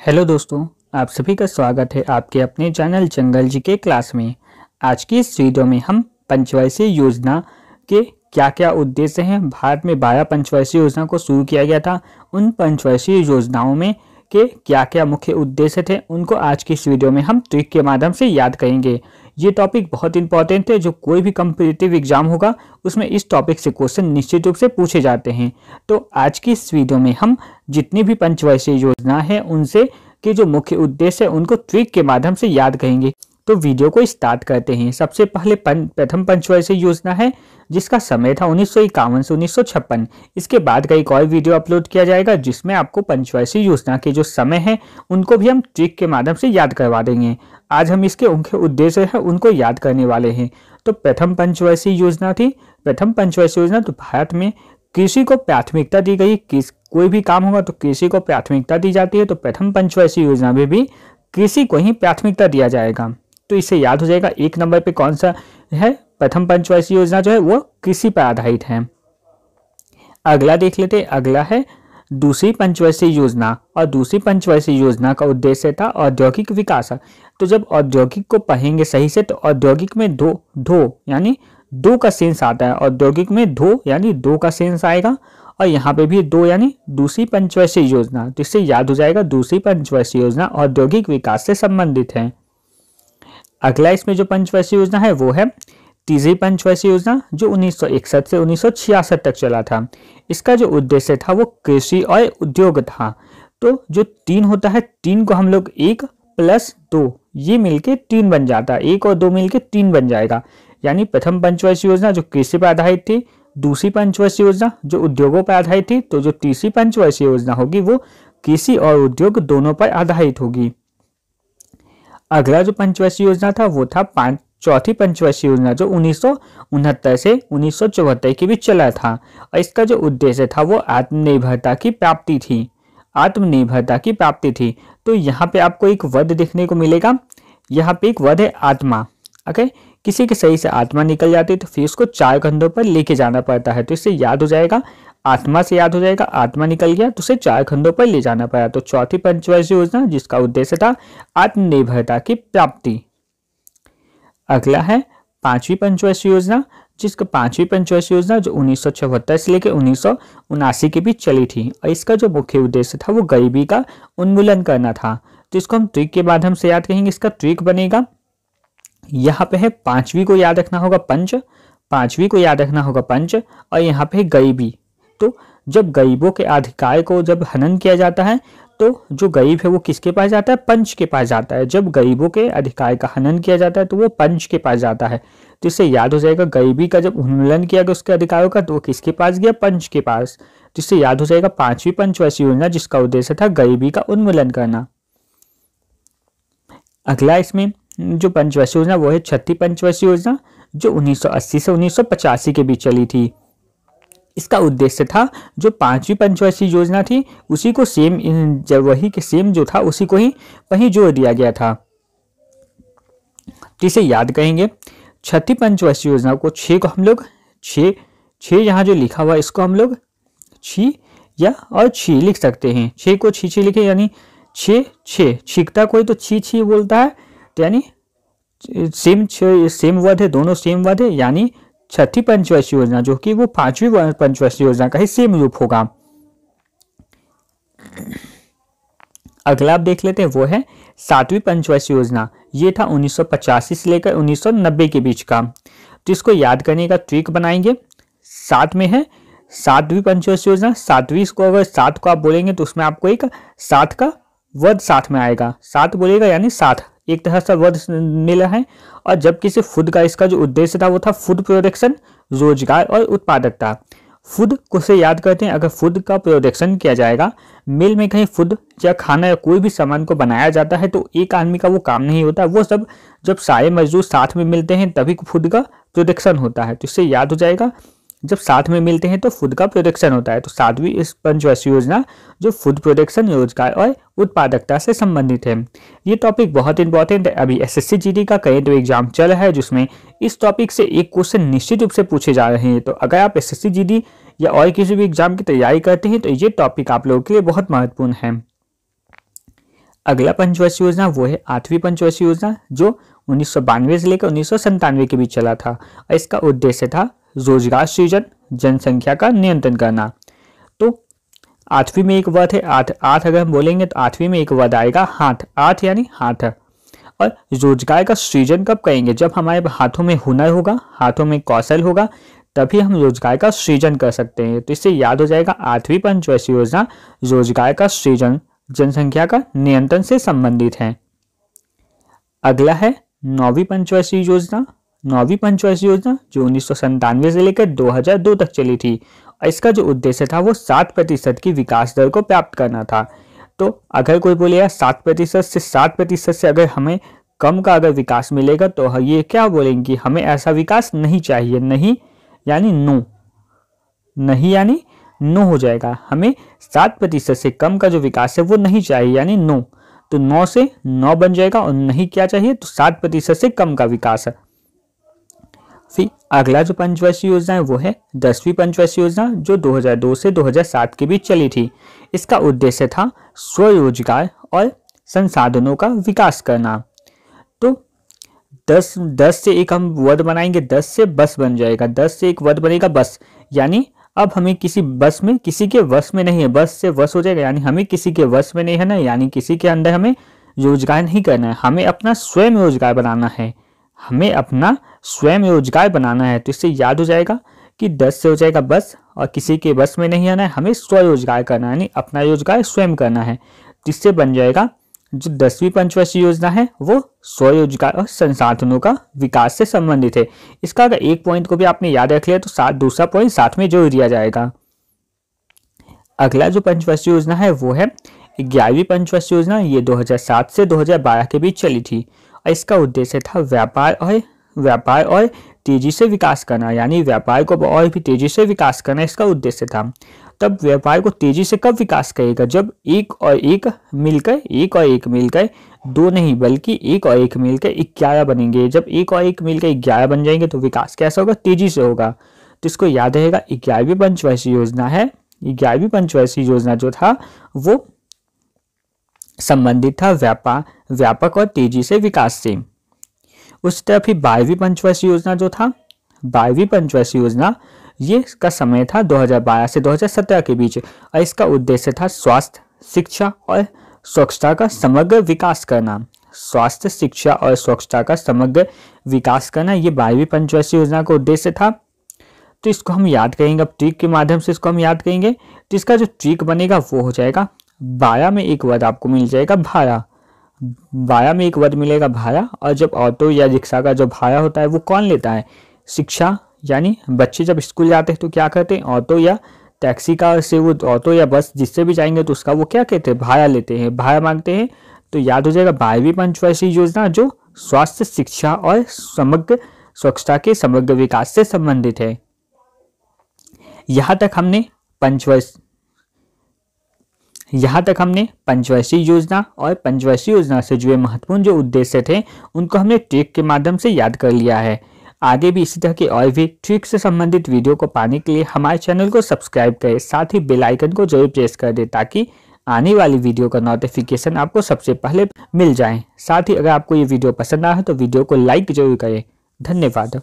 Hello दोस्तों, आप सभी का स्वागत है आपके अपने चैनल जंगल जी के क्लास में। आज की इस वीडियो में हम पंचवर्षीय योजना के क्या क्या उद्देश्य हैं। भारत में 12 पंचवर्षीय योजना को शुरू किया गया था। उन पंचवर्षीय योजनाओं में के क्या क्या मुख्य उद्देश्य थे, उनको आज की इस वीडियो में हम ट्रिक के माध्यम से याद करेंगे। ये टॉपिक बहुत इंपॉर्टेंट है, जो कोई भी कम्पिटिटिव एग्जाम होगा उसमें इस टॉपिक से क्वेश्चन निश्चित रूप से पूछे जाते हैं। तो आज की इस वीडियो में हम जितनी भी पंचवर्षीय योजना है उनसे के जो मुख्य उद्देश्य है उनको ट्रिक के माध्यम से याद करेंगे। तो वीडियो को स्टार्ट करते हैं। सबसे पहले प्रथम पंचवर्षीय योजना है जिसका समय था 1951 से 1956। इसके बाद का एक और वीडियो अपलोड किया जाएगा जिसमें आपको पंचवर्षीय योजना के जो समय है उनको भी हम ट्रिक के माध्यम से याद करवा देंगे। आज हम इसके मुख्य उद्देश्य है उनको याद करने वाले हैं। तो प्रथम पंचवर्षीय योजना थी। प्रथम पंचवर्षीय योजना तो भारत में कृषि को प्राथमिकता दी गई। कोई भी काम होगा तो कृषि को प्राथमिकता दी जाती है, तो प्रथम पंचवर्षीय योजना में भी कृषि को ही प्राथमिकता दिया जाएगा। तो इससे याद हो जाएगा एक नंबर पे कौन सा है, प्रथम पंचवर्षीय योजना जो है वो कृषि पर आधारित है। अगला देख लेते हैं। अगला है दूसरी पंचवर्षीय योजना, और दूसरी पंचवर्षीय योजना का उद्देश्य था औद्योगिक विकास। तो जब औद्योगिक को पढ़ेंगे सही से तो औद्योगिक में दो यानी दो का सेंस आता है। औद्योगिक में दो यानी दो का सेंस आएगा, और यहाँ पे भी दो यानी दूसरी पंचवर्षीय योजना। तो इससे याद हो जाएगा दूसरी पंचवर्षीय योजना औद्योगिक विकास से संबंधित है। अगला इसमें जो पंचवर्षीय योजना है वो है तीसरी पंचवर्षीय योजना, जो 1961 से 1966 तक चला था। इसका जो उद्देश्य था वो कृषि और उद्योग था। तो जो तीन होता है, तीन को हम लोग 1 + 2 ये मिलके 3 बन जाता है। 1 और 2 मिलके 3 बन जाएगा। यानी प्रथम पंचवर्षीय योजना जो कृषि पर आधारित थी, दूसरी पंचवर्षीय योजना जो उद्योगों पर आधारित थी, तो जो तीसरी पंचवर्षीय योजना होगी वो कृषि और उद्योग दोनों पर आधारित होगी। अगला जो पंचवर्षीय योजना था वो था चौथी पंचवर्षीय योजना, जो 1969 से 1974 के बीच चला था। और इसका जो उद्देश्य था वो आत्मनिर्भरता की प्राप्ति थी। आत्मनिर्भरता की प्राप्ति थी। तो यहाँ पे आपको एक वर्ड देखने को मिलेगा। यहाँ पे एक वर्ड है आत्मा। ओके, किसी के सही से आत्मा निकल जाती है तो फिर उसको 4 कंधों पर लेके जाना पड़ता है। तो इससे याद हो जाएगा, आत्मा से याद हो जाएगा, आत्मा निकल गया तो उसे 4 कंधों पर ले जाना पड़ा। तो चौथी पंचवर्षीय योजना जिसका उद्देश्य था आत्मनिर्भरता की प्राप्ति। अगला है पांचवी पंचवर्षीय योजना, जिसका पांचवी पंचवर्षीय योजना जो 1974 से लेकर 1979 के बीच चली थी। और इसका जो मुख्य उद्देश्य था वो गरीबी का उन्मूलन करना था। तो इसको हम ट्रिक के माध्यम से याद करेंगे। इसका ट्रिक बनेगा, यहाँ पे है पांचवी को याद रखना होगा पंच, पांचवी को याद रखना होगा पंच, और यहाँ पे है गरीबी। तो जब गरीबों के अधिकार को जब हनन किया जाता है तो जो गरीब है वो किसके पास जाता है, पंच के पास जाता है। जब गरीबों के अधिकार का हनन किया जाता है तो वो पंच के पास जाता है। तो इससे याद हो जाएगा गरीबी का जब उन्मूलन किया गया उसके अधिकारों का, तो वो किसके पास गया, पंच के पास। तो इससे याद हो जाएगा पांचवी पंचवर्षीय योजना जिसका उद्देश्य था गरीबी का उन्मूलन करना। अगला इसमें जो पंचवर्षीय योजना वो है छठी पंचवर्षीय योजना, जो 1980 से 1985 के बीच चली थी। इसका उद्देश्य था जो पांचवी पंचवर्षीय योजना थी उसी को सेम वही के सेम जो था उसी को ही वही जोड़ दिया गया था। तो इसे याद करेंगे। छठी पंचवर्षीय योजना को 6 को हम लोग 6 यहाँ जो लिखा हुआ इसको हम लोग 6 या और 6 लिख सकते हैं। 6 को 6 लिखे यानी 6 छींकता कोई तो छी बोलता है, तो यानी सेम वर्ड है, दोनों सेम वर्ड है। यानी छठी पंचवर्षीय योजना जो कि वो पांचवी पंचवर्षीय योजना का ही सेम रूप होगा। अगला आप देख लेते हैं वो है सातवीं पंचवर्षीय योजना। ये था 1985 से लेकर 1990 के बीच का। तो इसको याद करने का ट्रिक बनाएंगे। 7 में है सातवीं पंचवर्षीय योजना। सातवीं को अगर 7 को आप बोलेंगे तो उसमें आपको एक 7 का वर्ड साथ में आएगा। 7 बोलेगा यानी 7 एक तरह से वर्ड मिला है। और जब किसी फूड का इसका जो उद्देश्य था वो था फूड प्रोडक्शन, रोजगार और उत्पादकता। फूड को से याद करते हैं, अगर फूड का प्रोडक्शन किया जाएगा, मिल में कहीं फूड या खाना या कोई भी सामान को बनाया जाता है तो एक आदमी का वो काम नहीं होता। वो सब जब सारे मजदूर साथ में मिलते हैं तभी फूड का प्रोडक्शन होता है। तो इससे याद हो जाएगा जब साथ में मिलते हैं तो फूड का प्रोडक्शन होता है। तो सातवीं इस पंचवर्षीय योजना जो फूड प्रोडक्शन, रोजगार और उत्पादकता से संबंधित है। ये टॉपिक बहुत इंपॉर्टेंट है। अभी एसएससी जीडी का करेंट एग्जाम चल रहा है जिसमें इस टॉपिक से एक क्वेश्चन निश्चित रूप से पूछे जा रहे हैं। तो अगर आप एसएससी जीडी या और किसी भी एग्जाम की तैयारी करते हैं तो ये टॉपिक आप लोगों के लिए बहुत महत्वपूर्ण है। अगला पंचवर्षीय योजना वो है 8वीं पंचवर्षीय योजना, जो 1992 से लेकर 1997 के बीच चला था और इसका उद्देश्य था रोजगार सृजन, जनसंख्या का नियंत्रण करना। तो 8वीं में एक वर्ड है आठ अगर हम बोलेंगे तो 8वीं में एक वर्ड आएगा हाथ, आठ यानी हाथ। और रोजगार का सृजन कब करेंगे? जब हमारे हाथों में हुनर होगा, हाथों में कौशल होगा, तभी हम रोजगार का सृजन कर सकते हैं। तो इससे याद हो जाएगा 8वीं पंचवर्षीय योजना रोजगार का सृजन, जनसंख्या का नियंत्रण से संबंधित है। अगला है 9वीं पंचवर्षीय योजना। 9वीं पंचवर्षीय योजना जो 1997 से लेकर 2002 तक चली थी और इसका जो उद्देश्य था वो 7% की विकास दर को प्राप्त करना था। तो अगर कोई बोलेगा 7% से 7% से अगर हमें कम का अगर विकास मिलेगा तो ये क्या बोलेंगे कि हमें ऐसा विकास नहीं चाहिए। नहीं यानी नो, नहीं यानी नो हो जाएगा। हमें 7% से कम का जो विकास है वो नहीं चाहिए यानी नो। तो 9 से 9 बन जाएगा और नहीं क्या चाहिए तो 7% से कम का विकास है। फिर अगला जो पंचवर्षीय योजना है वो है 10वीं पंचवर्षीय योजना, जो 2002 से 2007 के बीच चली थी। इसका उद्देश्य था स्वरोजगार और संसाधनों का विकास करना। तो 10 से एक हम वर्ड बनाएंगे, 10 से बस बन जाएगा, 10 से एक वर्ड बनेगा बस, यानी अब हमें किसी बस में किसी के वश में नहीं है, बस से वश हो जाएगा यानी हमें किसी के वश में नहीं है ना, यानी किसी के अंदर हमें रोजगार नहीं करना है, हमें अपना स्वयं रोजगार बनाना है, हमें अपना स्वयं रोजगार बनाना है। तो इससे याद हो जाएगा कि 10 से हो जाएगा बस और किसी के बस में नहीं आना है, हमें स्वरोजगार करना है यानी अपना रोजगार स्वयं करना है। तो इससे बन जाएगा जो 10वीं पंचवर्षीय योजना है वो स्वरोजगार और संसाधनों का विकास से संबंधित है। इसका अगर एक पॉइंट को भी आपने याद रख लिया तो साथ दूसरा पॉइंट साथ में जोड़ दिया जाएगा। अगला जो पंचवर्षीय योजना है वो है 11वीं पंचवर्षीय योजना। ये 2007 से 2012 के बीच चली थी और इसका उद्देश्य था व्यापार और तेजी से विकास करना, यानी व्यापार को और भी तेजी से विकास करना इसका उद्देश्य था। तब व्यापार को तेजी से कब विकास करेगा? जब एक और एक मिलकर दो नहीं बल्कि एक और एक मिलकर 11 बनेंगे। जब एक और एक मिलकर 11 बन जाएंगे तो विकास कैसा होगा? तेजी से होगा। तो इसको याद रहेगा 11वीं पंचवर्षीय योजना है। 11वीं पंचवर्षीय योजना जो था वो संबंधित था व्यापक और तेजी से विकास से। उस तरफ ही 12वीं पंचवर्षीय योजना जो था, 12वीं पंचवर्षीय योजना ये इसका समय था 2012 से 2017 के बीच और इसका उद्देश्य था स्वास्थ्य, शिक्षा और स्वच्छता का समग्र विकास करना। स्वास्थ्य, शिक्षा और स्वच्छता का समग्र विकास करना ये 12वीं पंचवर्षीय योजना का उद्देश्य था। तो इसको हम याद करेंगे, अब ट्रिक के माध्यम से इसको हम याद करेंगे। तो इसका जो ट्रिक बनेगा वो हो जाएगा 12 में एक वर्ड आपको मिल जाएगा भाड़ा। 12 में एक वर्ड मिलेगा भाड़ा, और जब ऑटो या रिक्शा का जो भाड़ा होता है वो कौन लेता है? शिक्षा, यानी बच्चे जब स्कूल जाते हैं तो क्या करते हैं? ऑटो या टैक्सी का से वो ऑटो या बस जिससे भी जाएंगे तो उसका वो क्या कहते हैं? भाड़ा लेते हैं, भाड़ा मांगते हैं। तो याद हो जाएगा 12वीं पंचवर्षीय योजना जो स्वास्थ्य, शिक्षा और समग्र स्वच्छता के समग्र विकास से संबंधित है। यहाँ तक हमने पंचवर्षीय योजना और पंचवर्षीय योजना से जुड़े महत्वपूर्ण जो उद्देश्य थे उनको हमने ट्रिक के माध्यम से याद कर लिया है। आगे भी इसी तरह के और भी ट्रिक से संबंधित वीडियो को पाने के लिए हमारे चैनल को सब्सक्राइब करें, साथ ही बेल आइकन को जरूर प्रेस कर दें ताकि आने वाली वीडियो का नोटिफिकेशन आपको सबसे पहले मिल जाए। साथ ही अगर आपको ये वीडियो पसंद आया तो वीडियो को लाइक जरूर करें। धन्यवाद।